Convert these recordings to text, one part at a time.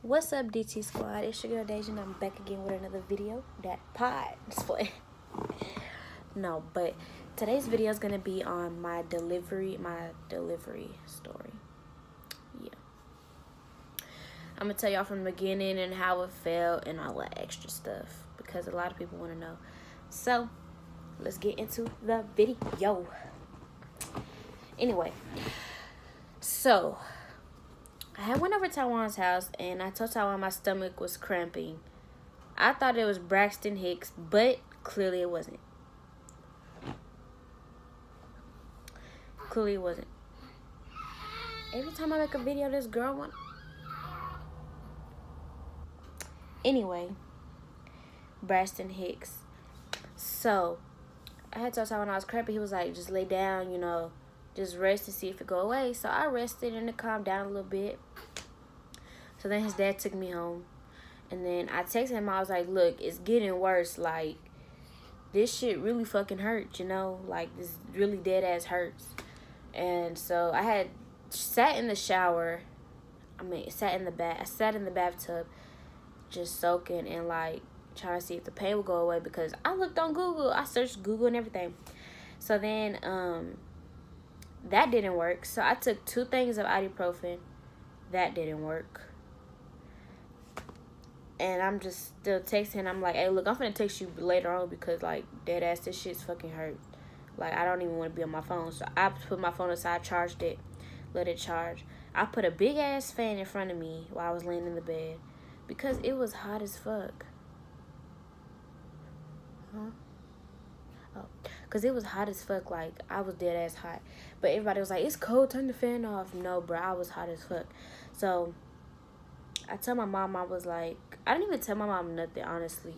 What's up, DT Squad? It's your girl Deja, and I'm back again with another video. That pod display. No, but today's video is gonna be on my delivery story. Yeah, I'm gonna tell y'all from the beginning and how it felt and all that extra stuff because a lot of people want to know. So let's get into the video. Anyway, so I went over to Taiwan's house and I told Taiwan my stomach was cramping. I thought it was Braxton Hicks, but clearly it wasn't. Clearly it wasn't. Every time I make a video, this girl wants. Anyway, Braxton Hicks. So I had told Taiwan I was cramping. He was like, just lay down, you know. Just rest and see if it go away. So I rested and it calmed down a little bit. So then his dad took me home. And then I texted him. I was like, look, it's getting worse. Like, this shit really fucking hurts, you know? Like, this really dead ass hurts. And so I had sat in the shower. I sat in the bathtub just soaking and, like, trying to see if the pain would go away. Because I looked on Google. I searched Google and everything. So then, that didn't work. So I took 2 things of ibuprofen. That didn't work. And I'm just still texting. I'm like, hey, look, I'm finna text you later on because, like, dead ass, this shit's fucking hurt. Like, I don't even want to be on my phone. So I put my phone aside, charged it, let it charge. I put a big ass fan in front of me while I was laying in the bed because it was hot as fuck. Because it was hot as fuck. Like, I was dead ass hot. But everybody was like, it's cold, turn the fan off. No, bro, I was hot as fuck. So I told my mom, I was like, I didn't even tell my mom nothing, honestly.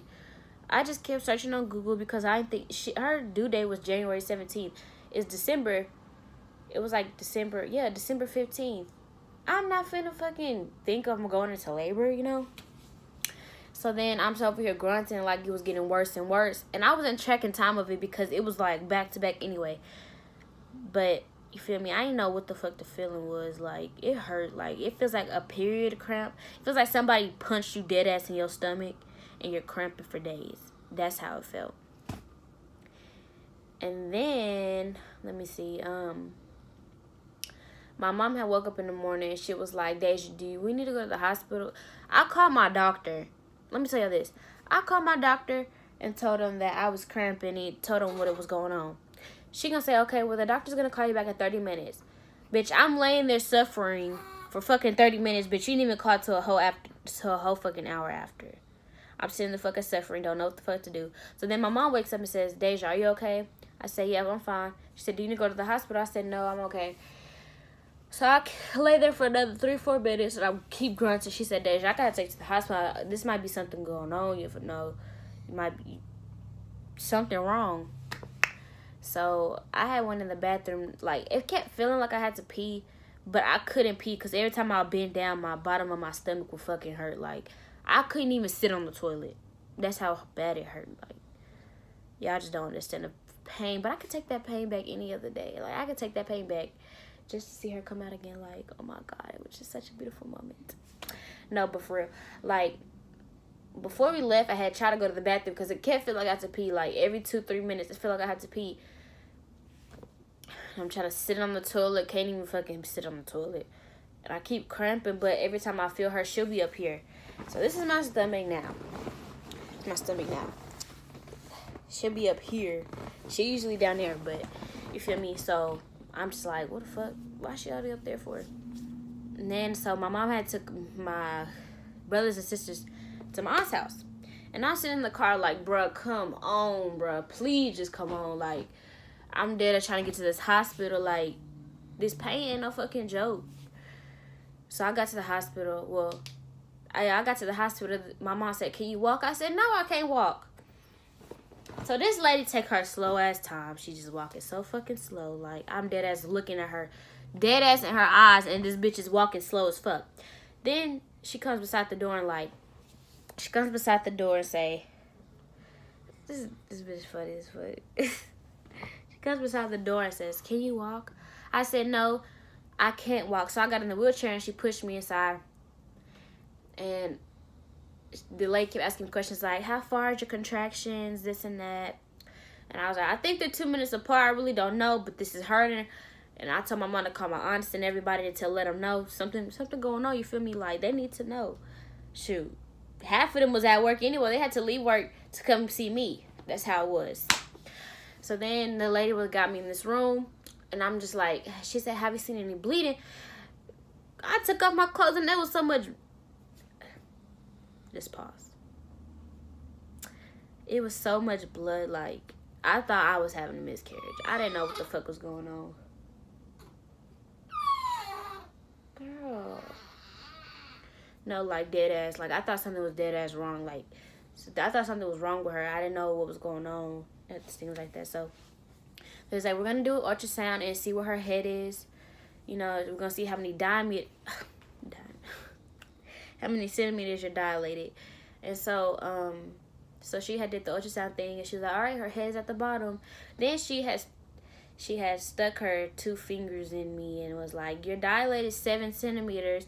I just kept searching on Google because I didn't think her due date was January 17th. It's December. It was like December 15th. I'm not finna fucking think I'm going into labor, you know? So then I'm over here grunting like it was getting worse and worse. And I wasn't checking time of it because it was like back to back anyway. But you feel me? I didn't know what the fuck the feeling was. Like, it hurt. Like, it feels like a period cramp. It feels like somebody punched you dead ass in your stomach and you're cramping for days. That's how it felt. And then, let me see. My mom had woke up in the morning and she was like, Deja, we need to go to the hospital? I called my doctor. Let me tell you this. I called my doctor and told him that I was cramping and told him what was going on. She gonna say, okay, well, the doctor's gonna call you back in 30 minutes. Bitch, I'm laying there suffering for fucking 30 minutes, bitch. You didn't even call till a whole fucking hour after. I'm sitting there fucking suffering, don't know what the fuck to do. So then my mom wakes up and says, Deja, are you okay? I said, yeah, I'm fine. She said, do you need to go to the hospital? I said, no, I'm okay. So I lay there for another 3-4 minutes, and I keep grunting. She said, Deja, I gotta take you to the hospital. This might be something going on. You know, it might be something wrong. So I had went in the bathroom. Like, it kept feeling like I had to pee, but I couldn't pee because every time I bent down, my bottom of my stomach would fucking hurt. Like, I couldn't even sit on the toilet. That's how bad it hurt. Like, y'all just don't understand the pain. But I could take that pain back any other day. Like, I could take that pain back just to see her come out again. Like, oh my God, it was just such a beautiful moment. No, but for real, like, before we left, I had tried to go to the bathroom because it kept feeling like I had to pee. Like, every 2-3 minutes, it felt like I had to pee. I'm trying to sit on the toilet, can't even fucking sit on the toilet. And I keep cramping, but every time I feel her, she'll be up here. So this is my stomach now. It's my stomach now. She'll be up here. She usually down there, but you feel me? So I'm just like, what the fuck? Why she already up there for? And then, so my mom had took my brothers and sisters to my aunt's house. And I was sitting in the car like, bruh, come on, bruh. Please just come on. Like, I'm dead trying to get to this hospital. Like, this pain ain't no fucking joke. So I got to the hospital. Well, I got to the hospital. My mom said, can you walk? I said, no, I can't walk. So this lady take her slow ass time. She just walking so fucking slow. Like, I'm dead ass looking at her. Dead ass in her eyes. And this bitch is walking slow as fuck. Then she comes beside the door and like, she comes beside the door and say, this bitch funny as fuck. She comes beside the door and says, can you walk? I said, no, I can't walk. So I got in the wheelchair and she pushed me inside. And the lady kept asking questions like, how far is your contractions, this and that. And I was like, I think they're 2 minutes apart. I really don't know, but this is hurting. And I told my mom to call my aunts and everybody to let them know something going on. You feel me? Like, they need to know. Shoot. Half of them was at work anyway. They had to leave work to come see me. That's how it was. So then the lady got me in this room. And I'm just like, she said, have you seen any bleeding? I took off my clothes and there was so much. Just pause. It was so much blood. Like, I thought I was having a miscarriage. I didn't know what the fuck was going on. Girl. No, like, dead ass. Like, I thought something was dead ass wrong. Like, I thought something was wrong with her. I didn't know what was going on. And things like that. So, they was like, we're going to do an ultrasound and see where her head is. You know, we're going to see how many how many centimeters you're dilated. And so, so she had did the ultrasound thing. And she was like, all right, her head's at the bottom. Then she had stuck her 2 fingers in me and was like, you're dilated 7 centimeters.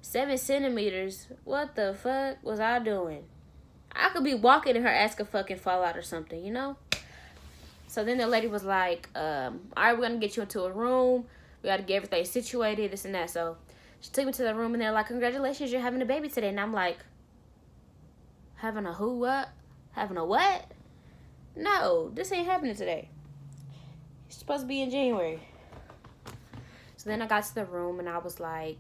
7 centimeters? What the fuck was I doing? I could be walking and her ass could fucking fall out or something, you know? So then the lady was like, all right, we're going to get you into a room. We got to get everything situated, this and that. So she took me to the room and they're like, congratulations, you're having a baby today. And I'm like, having a who, what? Having a what? No, this ain't happening today. It's supposed to be in January. So then I got to the room and I was like,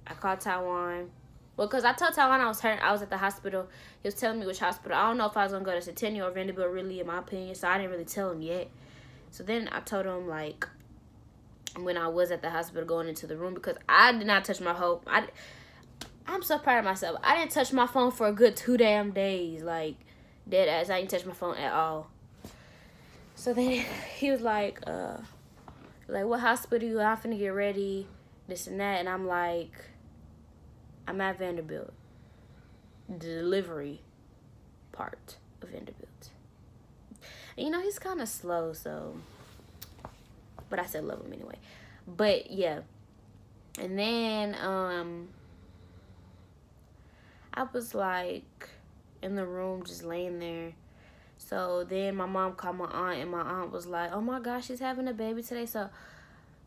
I called Taiwan. Well, because I told Taiwan I was hurt. I was at the hospital. He was telling me which hospital. I don't know if I was going to go to Centennial or Vanderbilt, really, in my opinion. So I didn't really tell him yet. So then I told him, like, when I was at the hospital going into the room, because I did not touch my phone. I'm so proud of myself. I didn't touch my phone for a good 2 damn days. Like, dead ass. I didn't touch my phone at all. So then he was like, what hospital you? I'm finna get ready, this and that. And I'm like, I'm at Vanderbilt. The delivery part of Vanderbilt. And, you know, he's kind of slow, so. But I said love him anyway. But, yeah. And then, I was, like, in the room just laying there. So then my mom called my aunt, and my aunt was like, oh my gosh, she's having a baby today. So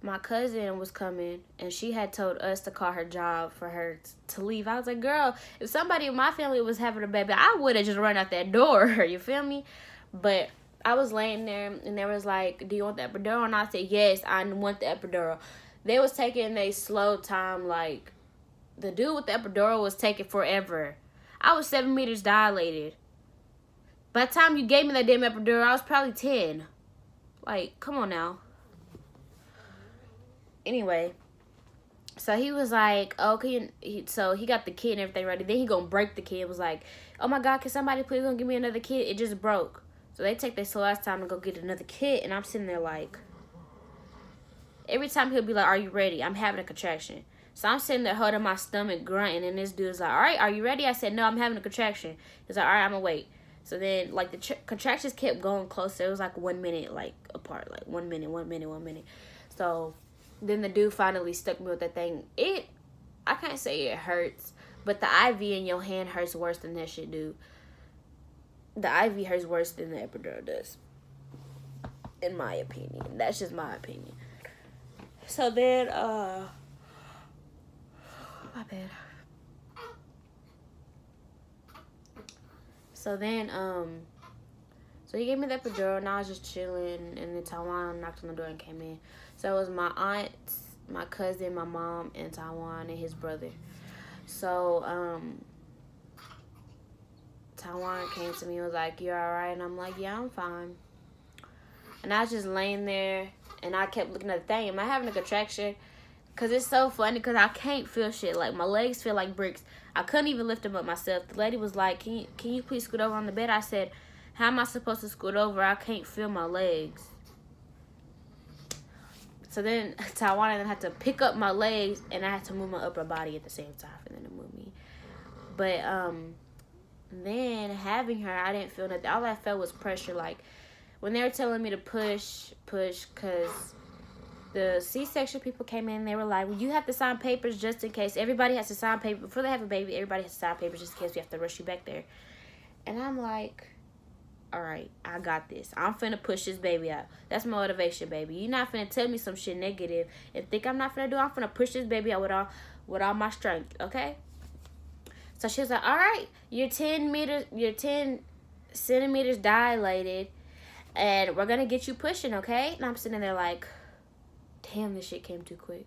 my cousin was coming, and she had told us to call her job for her to leave. I was like, girl, if somebody in my family was having a baby, I would have just run out that door. You feel me? But I was laying there, and they was like, do you want the epidural? And I said, yes, I want the epidural. They was taking a slow time. Like, the dude with the epidural was taking forever. I was 7 meters dilated. By the time you gave me that damn epidural, I was probably 10. Like, come on now. Anyway, so he was like, okay, so he got the kid and everything ready. Then he gonna break the kid. It was like, oh my God, can somebody please gonna give me another kid? It just broke. So they take their slow ass time to go get another kid. And I'm sitting there like, every time he'll be like, are you ready? I'm having a contraction. So I'm sitting there holding my stomach, grunting. And this dude's like, all right, are you ready? I said, no, I'm having a contraction. He's like, all right, I'm gonna wait. So then, like, the contractions kept going closer. It was like 1 minute, like, apart. Like, 1 minute, 1 minute, 1 minute. So then the dude finally stuck me with that thing. I can't say it hurts, but the IV in your hand hurts worse than that shit, dude. The IV hurts worse than the epidural does, in my opinion. That's just my opinion. So then, my bad. So then, so he gave me the epidural, and I was just chilling, and then Taiwan knocked on the door and came in. So it was my aunt, my cousin, my mom, and Taiwan, and his brother. So, Taiwan came to me and was like, you alright? And I'm like, yeah, I'm fine. And I was just laying there, and I kept looking at the thing. Am I having a contraction? Because it's so funny, because I can't feel shit. Like, my legs feel like bricks. I couldn't even lift them up myself. The lady was like, can you please scoot over on the bed? I said, how am I supposed to scoot over? I can't feel my legs. So then Taiwan and I had to pick up my legs, and I had to move my upper body at the same time for them to move me. But then having her, I didn't feel nothing. All I felt was pressure. Like, when they were telling me to push, because the C-section people came in. They were like, well, you have to sign papers just in case. Everybody has to sign papers. Before they have a baby, everybody has to sign papers just in case we have to rush you back there. And I'm like, all right, I got this. I'm finna push this baby out. That's my motivation, baby. You're not finna tell me some shit negative and think I'm not finna do it. I'm finna push this baby out with all my strength, okay? So she was like, all right, you're 10 centimeters dilated, and we're gonna get you pushing, okay? And I'm sitting there like, damn, this shit came too quick.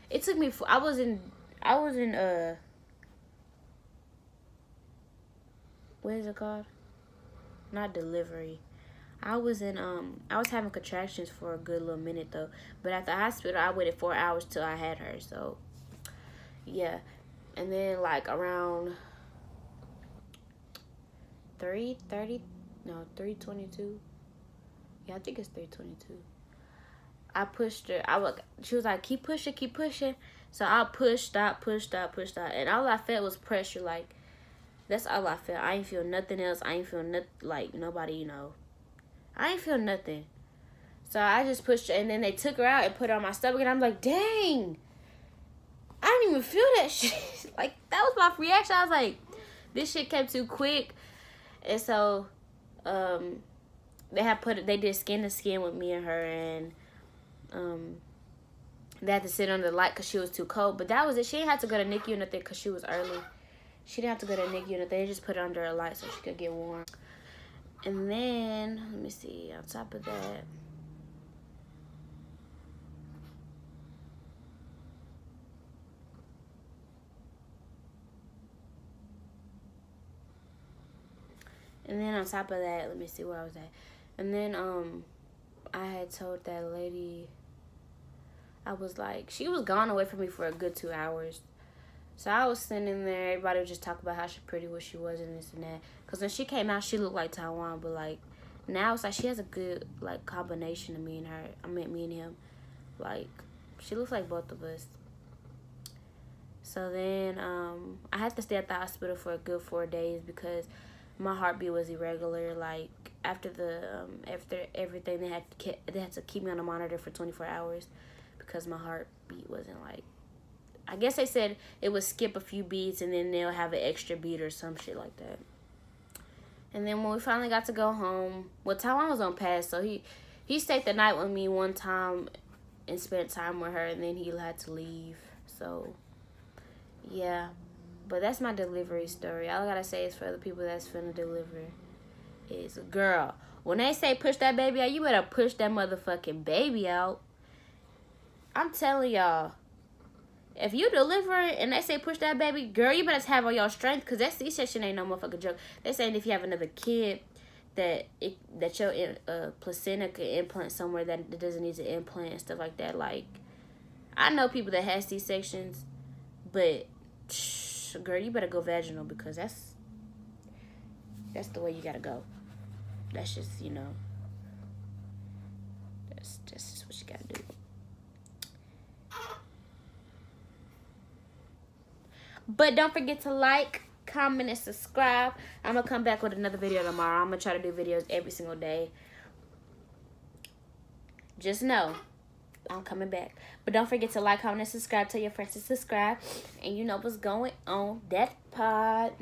It took me, I was in, what is it called? Not delivery. I was having contractions for a good little minute though. But at the hospital, I waited 4 hours till I had her. So, yeah. And then like around 3:22. Yeah, I think it's 3:22. I pushed her. She was like, keep pushing, keep pushing. So I pushed, stop, push, stop, push, stop. And all I felt was pressure. Like, that's all I felt. I ain't feel nothing else. I ain't feel nothing, like, nobody, you know. I ain't feel nothing. So I just pushed her. And then they took her out and put her on my stomach. And I'm like, dang. I didn't even feel that shit. Like, that was my reaction. I was like, this shit came too quick. And so, they did skin to skin with me and her. And, they had to sit under the light because she was too cold. But that was it. She didn't have to go to NICU or nothing because she was early. She didn't have to go to NICU or nothing. They just put her under a light so she could get warm. And then, let me see, on top of that, let me see where I was at. And then, I had told that lady, I was like, she was gone away from me for a good 2 hours. So I was sitting there, everybody was just talking about how pretty she was and this and that. Because when she came out, she looked like Taiwan. But, like, now it's like she has a good, like, combination of me and her. I mean, me and him. Like, she looks like both of us. So then, I had to stay at the hospital for a good 4 days because my heartbeat was irregular. Like, after everything, they had to keep me on a monitor for 24 hours because my heartbeat wasn't, like, I guess they said it would skip a few beats and then they'll have an extra beat or some shit like that. And then when we finally got to go home, well, Taiwan was on pass, so he stayed the night with me one time and spent time with her, and then he had to leave. So, yeah. But that's my delivery story. All I gotta say is for the people that's finna deliver is, girl, when they say push that baby out, you better push that motherfucking baby out. I'm telling y'all. If you deliver and they say push that baby, girl, you better have all your strength because that C-section ain't no motherfucking joke. They saying if you have another kid that your placenta could implant somewhere that doesn't need to implant and stuff like that. Like, I know people that have C-sections, but girl, you better go vaginal because that's the way you gotta go. That's just, you know, that's just what you gotta do. But don't forget to like, comment, and subscribe. I'm going to come back with another video tomorrow. I'm going to try to do videos every single day. Just know, I'm coming back. But don't forget to like, comment, and subscribe. Tell your friends to subscribe. And you know what's going on. That pod.